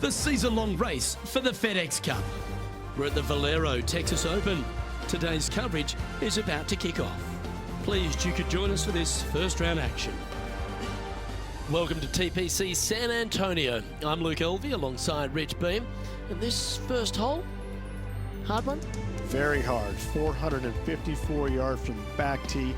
the season-long race for the FedEx Cup. We're at the Valero Texas Open. Today's coverage is about to kick off. Pleased you could join us for this first round action. Welcome to TPC San Antonio. I'm Luke Elvey alongside Rich Beam. And this first hole, hard one? Very hard, 454 yards from the back tee.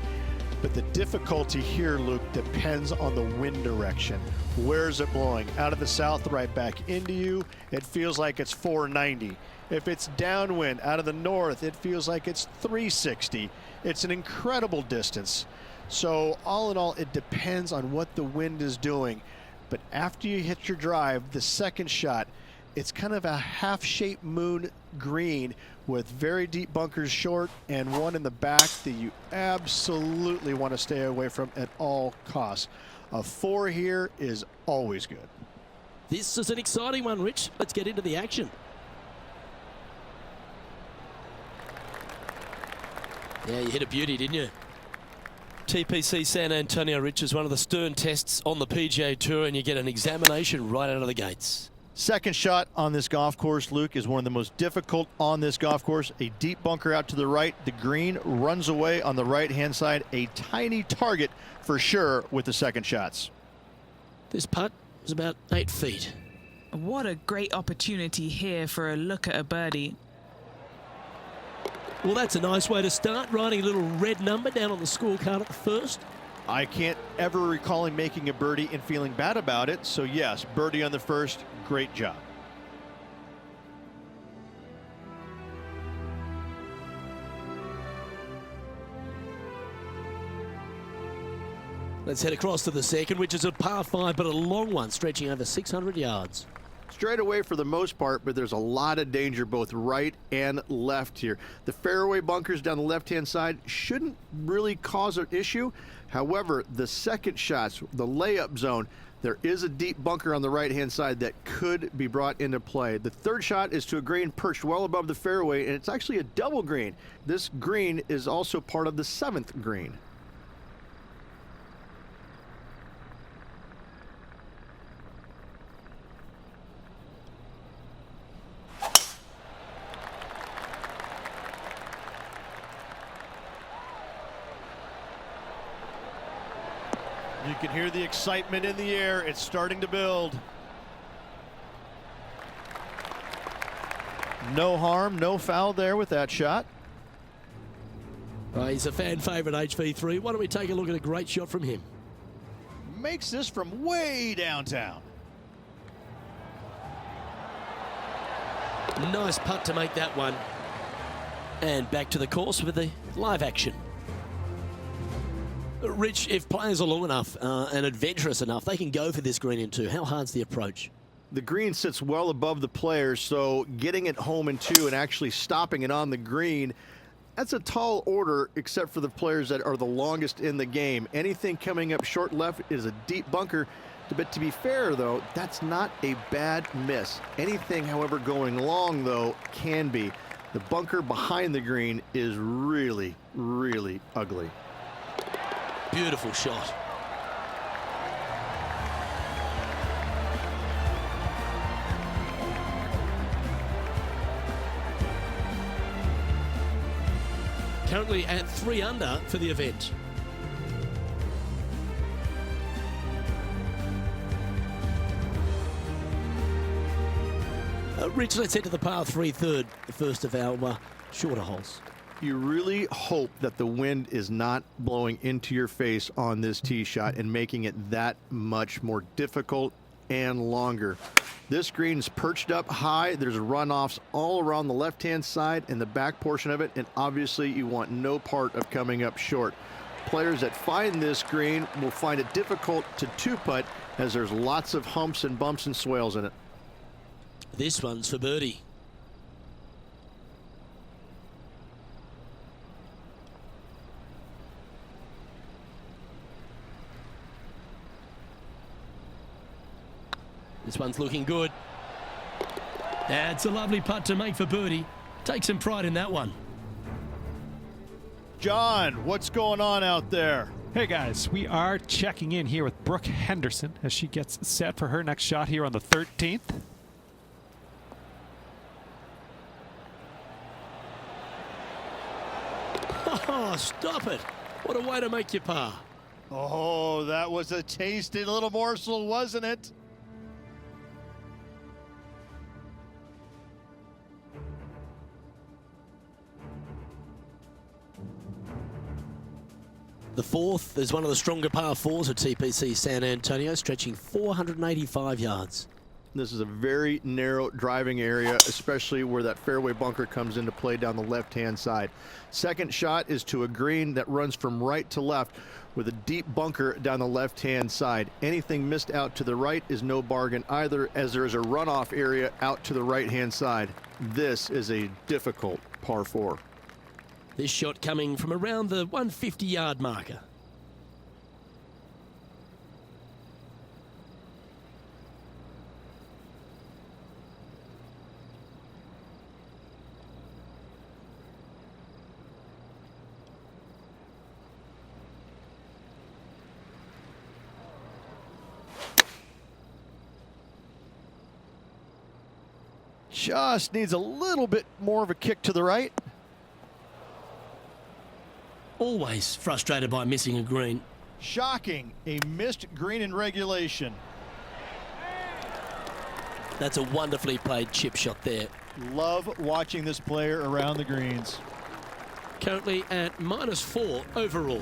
But the difficulty here, Luke, depends on the wind direction. Where's it blowing? Out of the south, right back into you, it feels like it's 490. If it's downwind out of the north, it feels like it's 360. It's an incredible distance. So all in all, it depends on what the wind is doing. But after you hit your drive, the second shot, it's kind of a half-shaped moon green with very deep bunkers short and one in the back that you absolutely want to stay away from at all costs. A 4 here is always good. This is an exciting one, Rich. Let's get into the action. Yeah, you hit a beauty, didn't you? TPC San Antonio, Rich, is one of the stern tests on the PGA Tour, and you get an examination right out of the gates. Second shot on this golf course, Luke, is one of the most difficult on this golf course. A deep bunker out to the right. The green runs away on the right-hand side. A tiny target for sure with the second shots. This putt is about 8 feet. What a great opportunity here for a look at a birdie. Well, that's a nice way to start, writing a little red number down on the scorecard at the first. I can't ever recall him making a birdie and feeling bad about it. So yes, birdie on the first, great job. Let's head across to the second, which is a par 5, but a long one, stretching over 600 yards. Straight away for the most part, but there's a lot of danger both right and left here. The fairway bunkers down the left-hand side shouldn't really cause an issue. However, the second shots, the layup zone, there is a deep bunker on the right-hand side that could be brought into play. The third shot is to a green perched well above the fairway, and it's actually a double green. This green is also part of the 7th green. You can hear the excitement in the air. It's starting to build. No harm, no foul there with that shot. He's a fan favorite, HV3. Why don't we take a look at a great shot from him? Makes this from way downtown. Nice putt to make that one. And back to the course with the live action. Rich, if players are long enough and adventurous enough, they can go for this green in 2. How hard's the approach? The green sits well above the players, so getting it home in 2 and actually stopping it on the green, that's a tall order except for the players that are the longest in the game. Anything coming up short left is a deep bunker. But to be fair, though, that's not a bad miss. Anything, however, going long, though, can be. The bunker behind the green is really, really ugly. Beautiful shot. Currently at 3 under for the event. Rich, let's head to the par 3 third, the first of our shorter holes. You really hope that the wind is not blowing into your face on this tee shot and making it that much more difficult and longer. This green's perched up high. There's runoffs all around the left-hand side and the back portion of it, and obviously you want no part of coming up short. Players that find this green will find it difficult to 2-putt as there's lots of humps and bumps and swales in it. This one's for birdie. This one's looking good. That's a lovely putt to make for birdie. Take some pride in that one. John, what's going on out there? Hey guys, we are checking in here with Brooke Henderson as she gets set for her next shot here on the 13th. Oh, stop it. What a way to make your par. Oh, that was a tasty little morsel, wasn't it? The fourth is one of the stronger par fours at TPC San Antonio, stretching 485 yards. This is a very narrow driving area, especially where that fairway bunker comes into play down the left-hand side. Second shot is to a green that runs from right to left with a deep bunker down the left-hand side. Anything missed out to the right is no bargain either, as there is a runoff area out to the right-hand side. This is a difficult par 4. This shot coming from around the 150-yard marker. Just needs a little bit more of a kick to the right. Always frustrated by missing a green. Shocking, a missed green in regulation. That's a wonderfully played chip shot there. Love watching this player around the greens. Currently at -4 overall.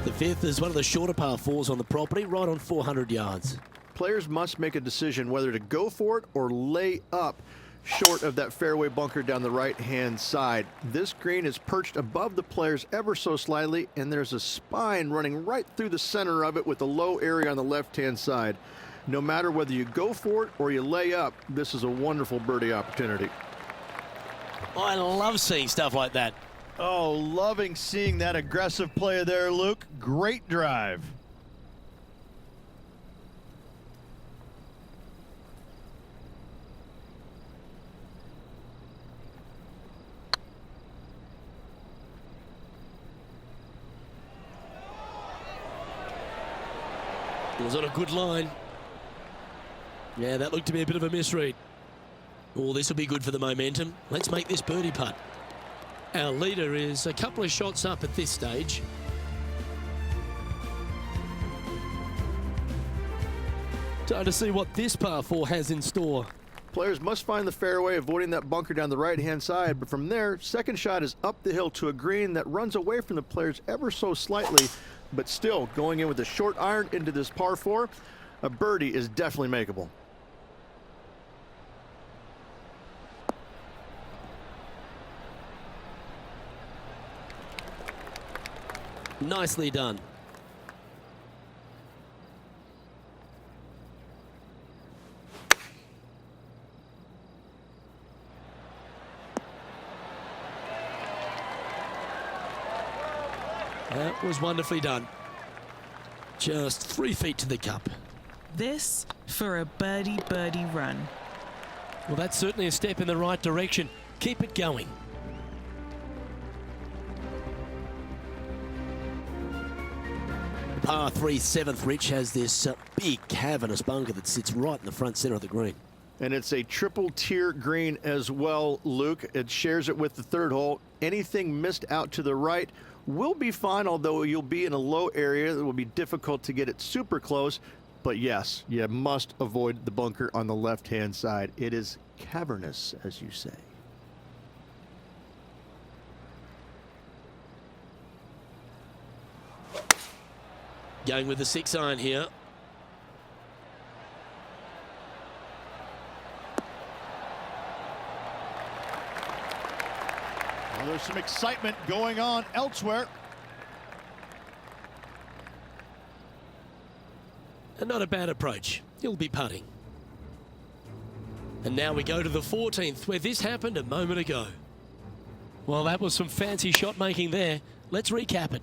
The fifth is one of the shorter par fours on the property, right on 400 yards. Players must make a decision whether to go for it or lay up short of that fairway bunker down the right-hand side. This green is perched above the players ever so slightly, and there's a spine running right through the center of it with a low area on the left-hand side. No matter whether you go for it or you lay up, this is a wonderful birdie opportunity. I love seeing stuff like that. Oh, loving seeing that aggressive play there, Luke. Great drive. It was on a good line. Yeah, that looked to be a bit of a misread. Oh, this will be good for the momentum. Let's make this birdie putt. Our leader is a couple of shots up at this stage. Time to see what this par 4 has in store. Players must find the fairway, avoiding that bunker down the right-hand side, but from there, second shot is up the hill to a green that runs away from the players ever so slightly, but still going in with a short iron into this par 4. A birdie is definitely makeable. Nicely done. That was wonderfully done. Just 3 feet to the cup. This for a birdie run. Well, that's certainly a step in the right direction. Keep it going. Par 3 7th, Rich, has this big cavernous bunker that sits right in the front center of the green. And it's a triple tier green as well, Luke. It shares it with the third hole. Anything missed out to the right will be fine, although you'll be in a low area that will be difficult to get it super close. But yes, you must avoid the bunker on the left-hand side. It is cavernous, as you say. Going with the 6 iron here. Well, there's some excitement going on elsewhere. And not a bad approach. He'll be putting. And now we go to the 14th, where this happened a moment ago. Well, that was some fancy shot making there. Let's recap it.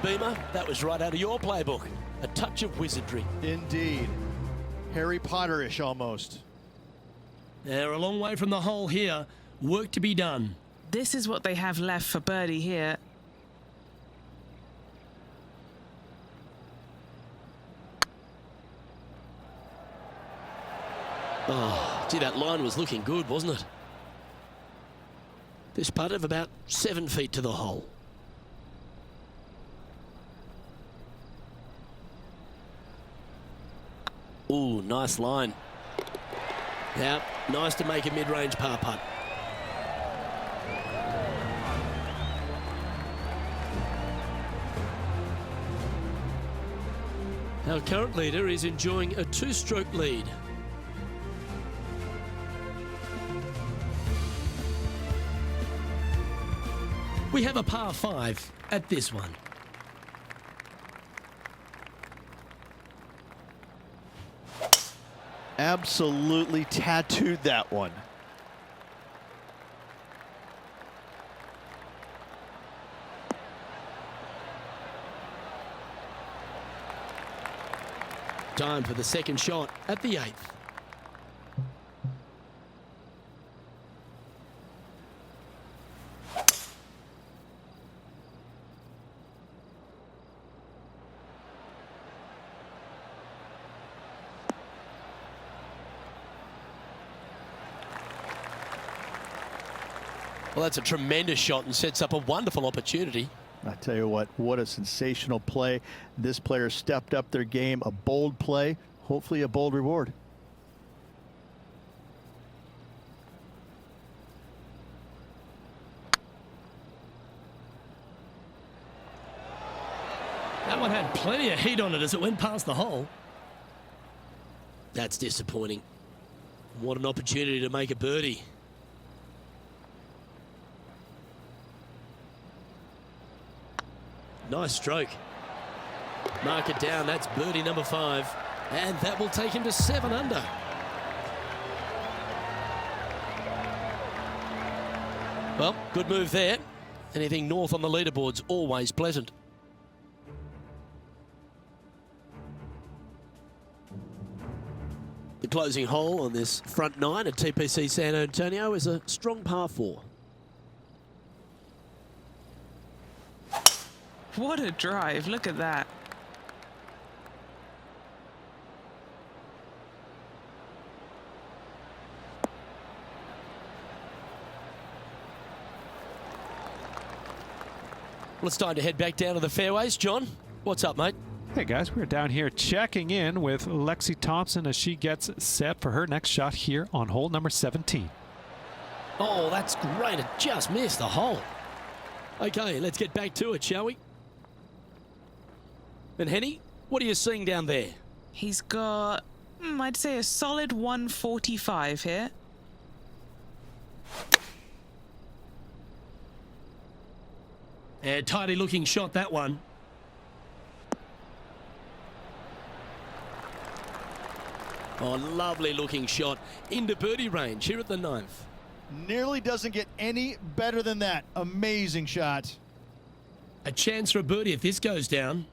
Beamer, that was right out of your playbook. A touch of wizardry. Indeed. Harry Potter-ish almost. They're a long way from the hole here. Work to be done. This is what they have left for birdie here. Oh, gee, that line was looking good, wasn't it? This putt of about 7 feet to the hole. Ooh, nice line. Yeah, nice to make a mid-range par putt. Our current leader is enjoying a 2-stroke lead. We have a par 5 at this one. Absolutely tattooed that one. Time for the second shot at the 8th. Well, that's a tremendous shot and sets up a wonderful opportunity. I tell you what a sensational play. This player stepped up their game. A bold play, hopefully a bold reward. That one had plenty of heat on it as it went past the hole. That's disappointing. What an opportunity to make a birdie. Nice stroke. Mark it down. That's birdie number 5. And that will take him to 7 under. Well, good move there. Anything north on the leaderboard's always pleasant. The closing hole on this front 9 at TPC San Antonio is a strong par 4. What a drive. Look at that. Well, it's time to head back down to the fairways. John, what's up, mate? Hey guys, we're down here checking in with Lexi Thompson as she gets set for her next shot here on hole number 17. Oh, that's great. It just missed the hole. Okay, let's get back to it, shall we? And Henny, what are you seeing down there? He's got, I'd say a solid 145 here. A tidy looking shot, that one. Oh, lovely looking shot into birdie range here at the 9th. Nearly doesn't get any better than that. Amazing shot. A chance for a birdie if this goes down.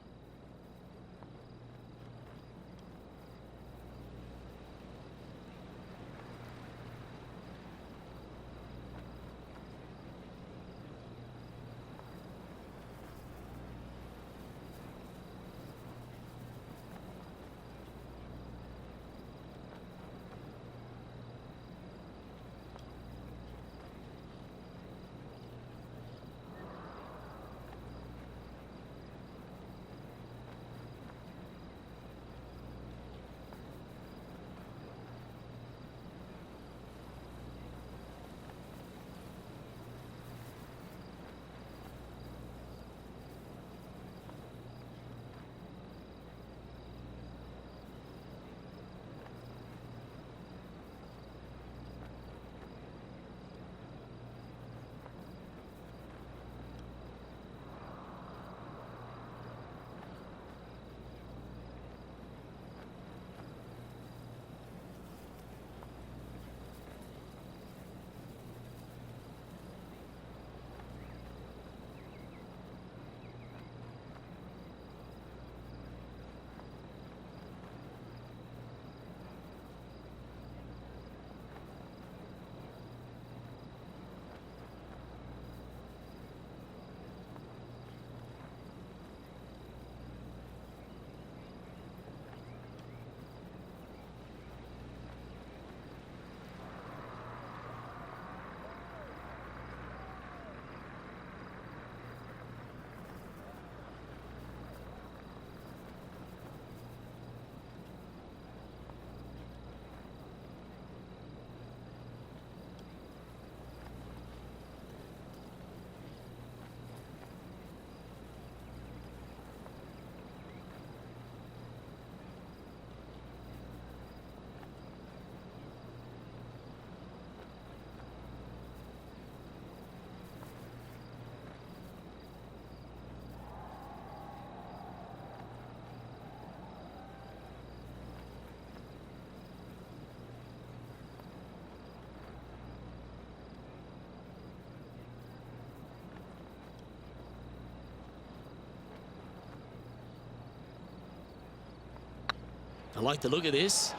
I like the look of this.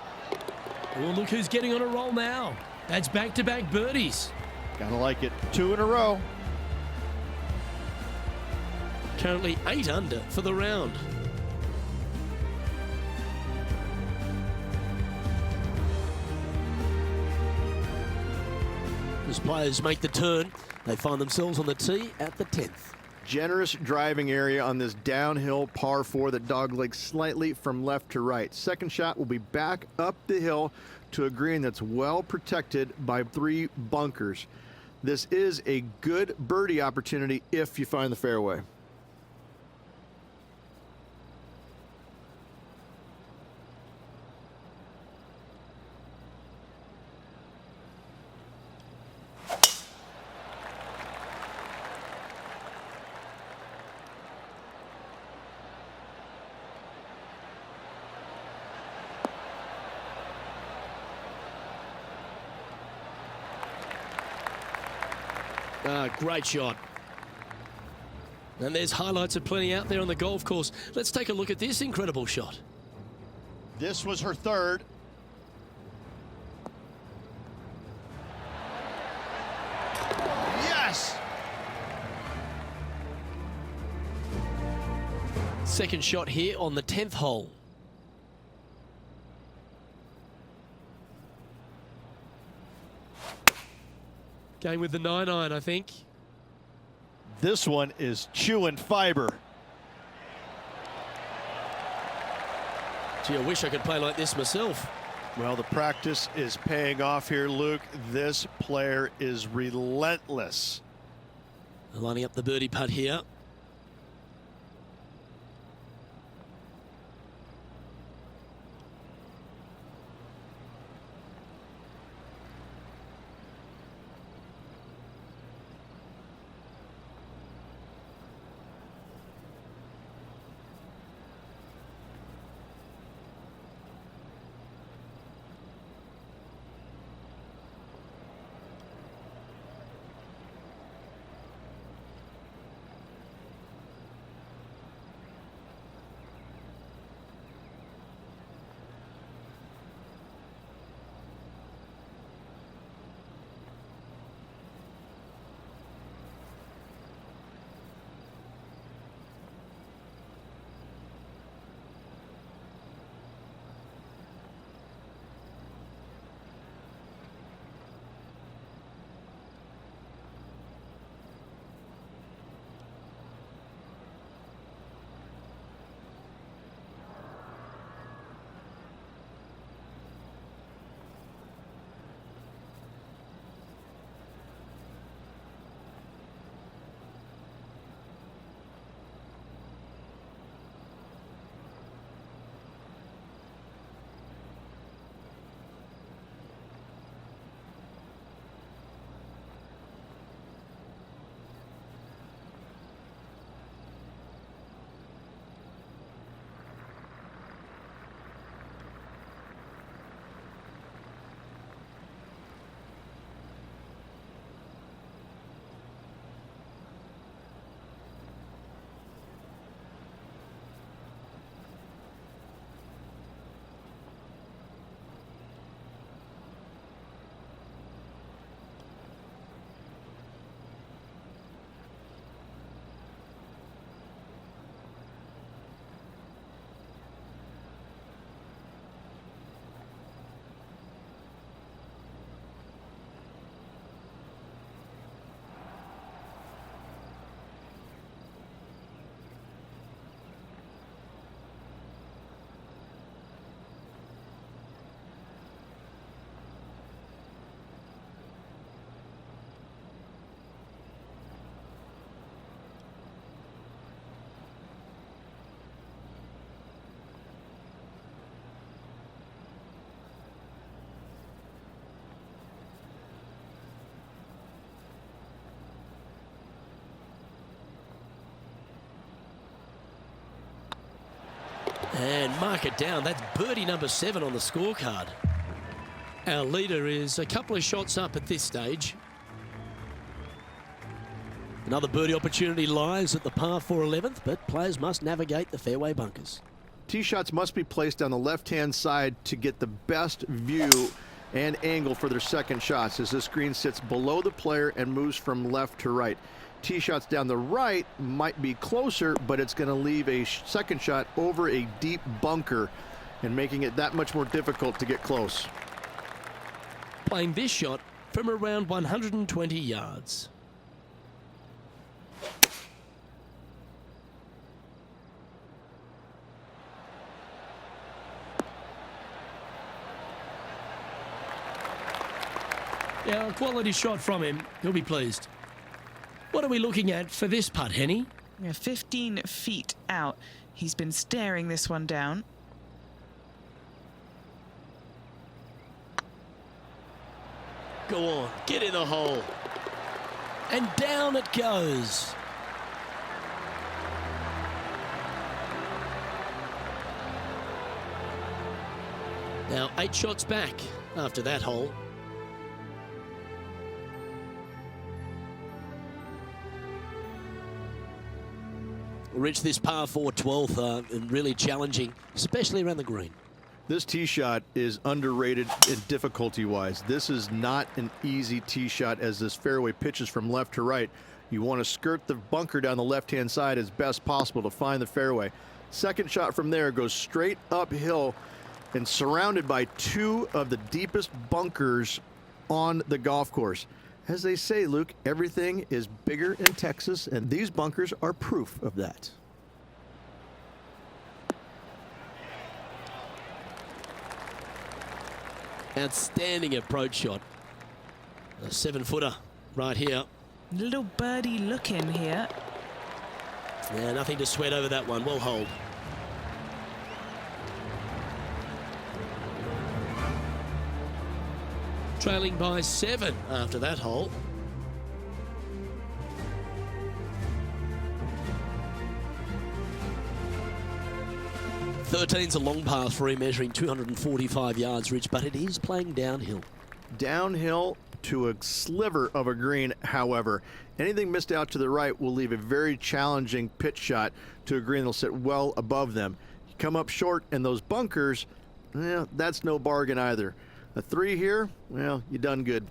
Oh, look who's getting on a roll now. That's back-to-back birdies. Gotta like it. 2 in a row. Currently 8 under for the round. As players make the turn, they find themselves on the tee at the 10th. Generous driving area on this downhill par 4 that doglegs slightly from left to right. Second shot will be back up the hill to a green that's well protected by 3 bunkers. This is a good birdie opportunity if you find the fairway. Great shot. And there's highlights of plenty out there on the golf course. Let's take a look at this incredible shot. This was her 3rd. Yes! Second shot here on the 10th hole. Going with the 9-iron, I think. This one is chewing fiber. Gee, I wish I could play like this myself. Well, the practice is paying off here, Luke. This player is relentless. Lining up the birdie putt here. And mark it down. That's birdie number 7 on the scorecard. Our leader is a couple of shots up at this stage. Another birdie opportunity lies at the par 4 11th, but players must navigate the fairway bunkers. Tee shots must be placed on the left-hand side to get the best view and angle for their second shots, as this green sits below the player and moves from left to right. Tee shots down the right might be closer, but it's going to leave a second shot over a deep bunker and making it that much more difficult to get close. Playing this shot from around 120 yards. Yeah, a quality shot from him. He'll be pleased. What are we looking at for this putt, Henny? Yeah, 15 feet out. He's been staring this one down. Go on, get in the hole. And down it goes. Now 8 shots back after that hole. Reach this par 4 12th and really challenging, especially around the green. This tee shot is underrated in difficulty-wise. This is not an easy tee shot, as this fairway pitches from left to right. You want to skirt the bunker down the left-hand side as best possible to find the fairway. Second shot from there goes straight uphill and surrounded by 2 of the deepest bunkers on the golf course. As they say, Luke, everything is bigger in Texas, and these bunkers are proof of that. Outstanding approach shot. A 7-footer right here. Little birdie look in here. Yeah, nothing to sweat over that one. Well hold. Trailing by 7 after that hole. Thirteen's a long pass for him, measuring 245 yards, Rich, but it is playing downhill. Downhill to a sliver of a green, however. Anything missed out to the right will leave a very challenging pitch shot to a green that'll sit well above them. You come up short in those bunkers, that's no bargain either. A 3 here, well, you done good.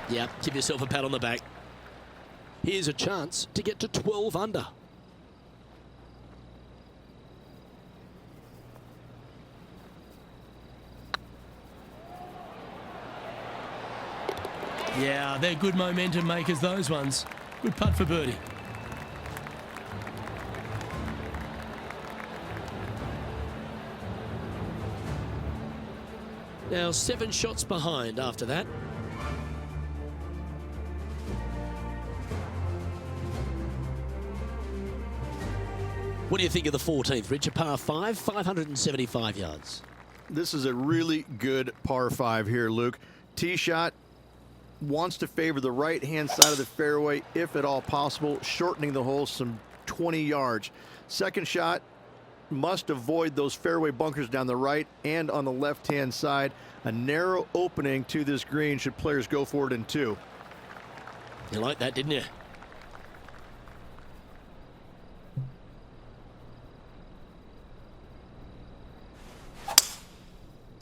Yeah, give yourself a pat on the back. Here's a chance to get to 12 under. Yeah, they're good momentum makers, those ones. Good putt for birdie. Now 7 shots behind after that. What do you think of the 14th, Rich? A par 5, 575 yards. This is a really good par 5 here, Luke. Tee shot wants to favor the right-hand side of the fairway, if at all possible, shortening the hole some 20 yards. Second shot must avoid those fairway bunkers down the right and on the left-hand side. A narrow opening to this green should players go for it in 2. You like that, didn't you?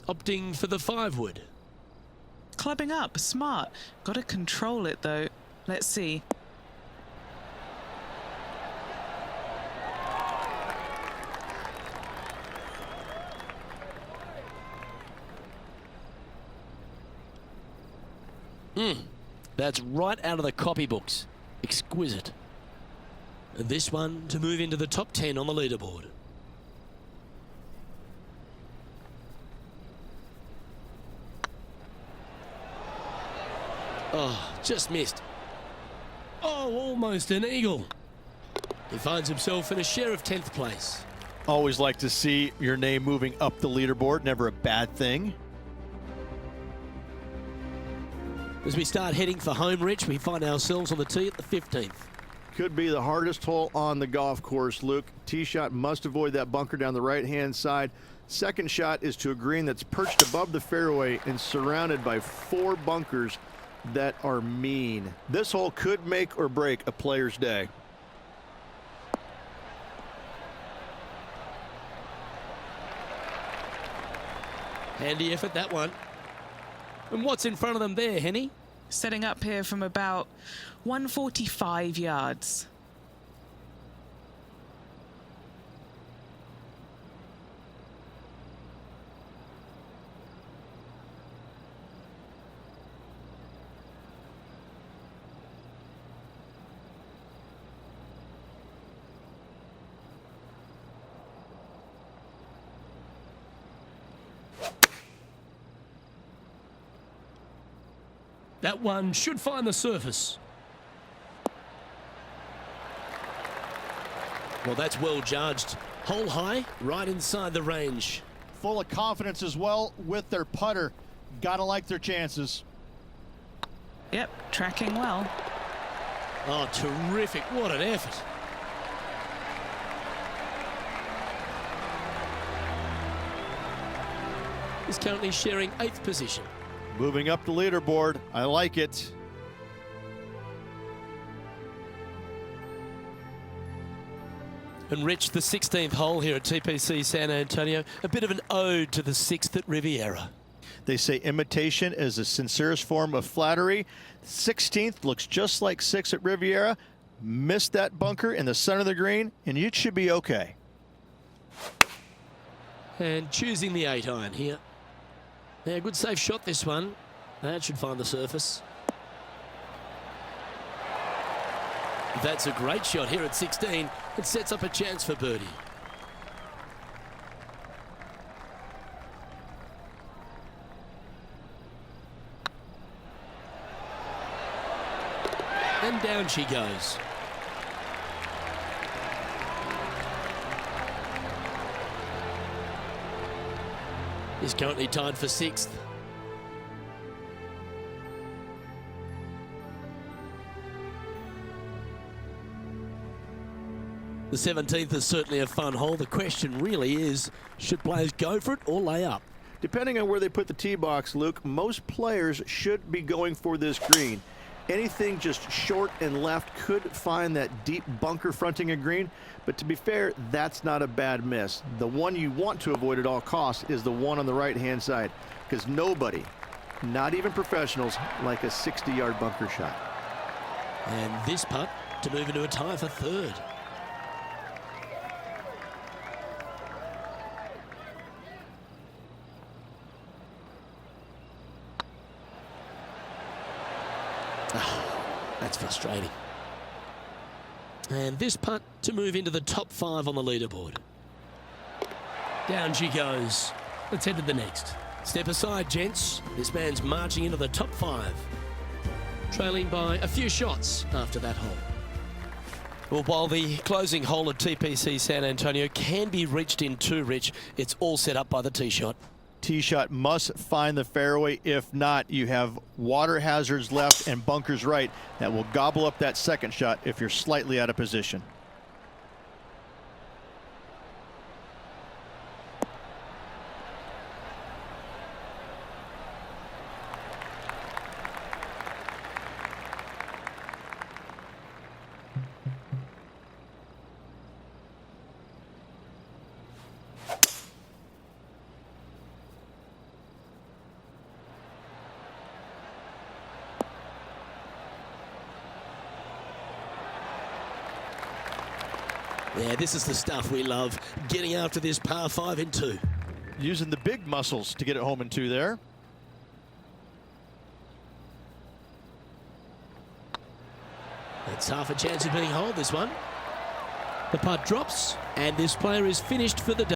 Opting for the 5-wood. Clubbing up, smart. Got to control it though. Let's see. That's right out of the copybooks. Exquisite. And this one to move into the top 10 on the leaderboard. Oh, just missed. Oh, almost an eagle. He finds himself in a share of 10th place. Always like to see your name moving up the leaderboard. Never a bad thing. As we start heading for home, Rich, we find ourselves on the tee at the 15th. Could be the hardest hole on the golf course, Luke. Tee shot must avoid that bunker down the right-hand side. Second shot is to a green that's perched above the fairway and surrounded by 4 bunkers that are mean. This hole could make or break a player's day. Handy effort, that one. And what's in front of them there, Henny? Setting up here from about 145 yards. That one should find the surface. Well, that's well judged. Hole high, right inside the range. Full of confidence as well with their putter. Gotta like their chances. Yep, tracking well. Oh, terrific. What an effort. He's currently sharing 8th position. Moving up the leaderboard. I like it. And Rich, the 16th hole here at TPC San Antonio, a bit of an ode to the 6th at Riviera. They say imitation is the sincerest form of flattery. 16th looks just like 6 at Riviera. Missed that bunker in the center of the green, and you should be okay. And choosing the 8-iron here. Yeah, good safe shot this one. That should find the surface. That's a great shot here at 16. It sets up a chance for birdie. And down she goes. He's currently tied for 6th. The 17th is certainly a fun hole. The question really is, should players go for it or lay up? Depending on where they put the tee box, Luke, most players should be going for this green. Anything just short and left could find that deep bunker fronting a green, but to be fair, that's not a bad miss. The one you want to avoid at all costs is the one on the right-hand side, because nobody, not even professionals, like a 60-yard bunker shot. And this putt to move into a tie for 3rd. That's frustrating. And this putt to move into the top 5 on the leaderboard. Down she goes. Let's head to the next. Step aside, gents. This man's marching into the top 5. Trailing by a few shots after that hole. Well, while the closing hole at TPC San Antonio can be reached in 2, Rich, it's all set up by the tee shot. Tee shot must find the fairway. If not, you have water hazards left and bunkers right that will gobble up that second shot if you're slightly out of position. Yeah, this is the stuff we love, getting after this par 5 in 2. Using the big muscles to get it home in 2 there. It's half a chance of being holed, this one. The putt drops, and this player is finished for the day.